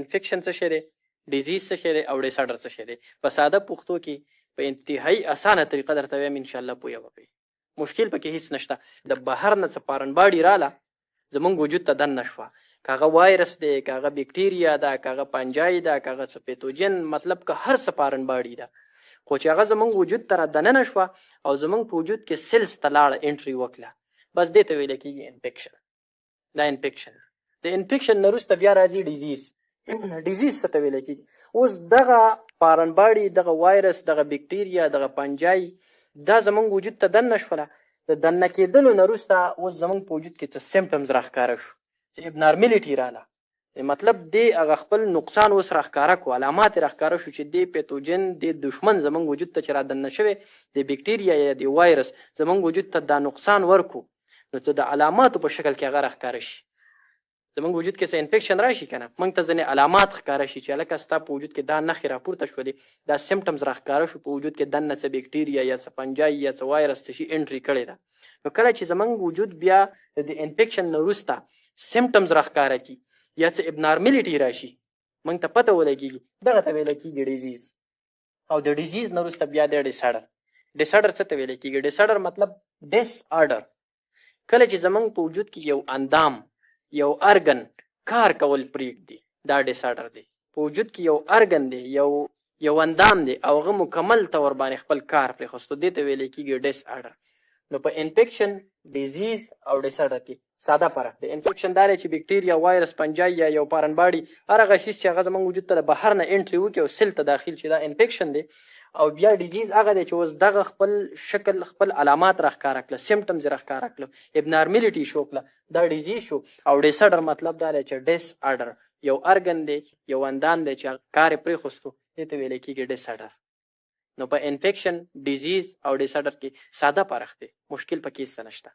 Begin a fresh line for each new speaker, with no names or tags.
انفیکشن څه شی دی، ډیزیز څه شی دی او ډیسارډر څه شی دی. په ساده پښتو کې په انتهایی اسانه طریقه درته وایم انشاءالله پوهه وکړئ. مشکل پکې هیڅ نشته. د بهر نه څه فارن باډي راله زمونږ وجود ته دننه شوه، که هغه وایرس دی، که هغه بیکټیریا ده، که هغه پنجای ده، که هغه څه پیتوجن، مطلب که هر څه فارن باډي ده، خو چې هغه زمونږ وجود ته را دننه شوه او زمونږ په وجود کې سیلز ته لاړه، انټري وکړه، بس دې ته ویل کېږي انفیکشن. دا انفیکشن. د انفیکشن نه وروسته بیا راځي ډیزیز. ډیزیز څه ته ویل کېږي؟ اوس دغه فارن باډي، دغه وایرس، دغه بیکټیریا، دغه پنجای دا زمونږ وجود ته دننه شوله. د دننه کېدلو نه وروسته اوس زمونږ په وجود کې څه سیمپټمز راښکاره شو، چې ابنارملټي راله، مطلب دې هغه خپل نقصان اوس راښکاره کړو، علامات یې راښکاره شو چې دې پیتوجن، دې دشمن زمونږ وجود ته چې را دننه شوی د بیکټیریا یا د وایرس زمونږ وجود ته دا نقصان ورکړو، نو څه د علاماتو په شکل کې هغه راښکاره شي. زمونږ وجود کې څه انفیکشن راشي که نه، موږ ته ځینې علامات ښکاره شي چې هلکه ستا په وجود کې دا نښې راپورته شولې، دا سیمپټمز راښکاره شو، په وجود کې دننه څه بیکټیریا یا څه پنجای یا څه وایرس څه شي انټري کړې ده. نو کله چې زمونږ وجود بیا د انفیکشن نه وروسته سیمپټمز راښکاره کړي یا څه ابنارملټي راشي، موږ ته پته ولګېږي، دغه ته ویل کېږي ډیزیز. او د ډیزیز نه وروسته بیا دی ډیسارډر. ډیسارډر څه ته ویل کېږي؟ ډیسارډر مطلب ډیس آرډر. کله چې زمونږ په وجود کې یو اندام، یو ارګن کار کول پرېږدي، دا ډیسارډر دی. په وجود کې یو ارګن دی، یو اندام دی او هغه مکمل طور باندې خپل کار پرېښستو، دې ته ویل کېږي ډیس آرډر. نو په انفیکشن، ډیزیز او ډیسارډر کې ساده فرق دی. انفیکشن دا دی چې بیکټیریا، وایرس، پنجای یا یو فارن باډي، هر هغه شیز چې هغه زمونږ وجود ته د بهر نه انټري وکړي او سیل ته داخل شي، دا انفیکشن دی. او بیا ډیزیز هغه دی چې اوس دغه خپل شکل، خپل علامات راښکاره کړه، سیمپټمز یې راښکاره کړه، ابنارملټي شو کړه، دا ډیزیز شو. او ډیسارډر مطلب دا دی چې ډیس آرډر، یو ارګن دی، یو اندام دی چې کار یې پرېښستو، دې ته ویل کېږي ډیسارډر. نو په انفیکشن، ډیزیز او ډیسارډر کې ساده فرق دی، مشکل پکې هېڅ څه نشته.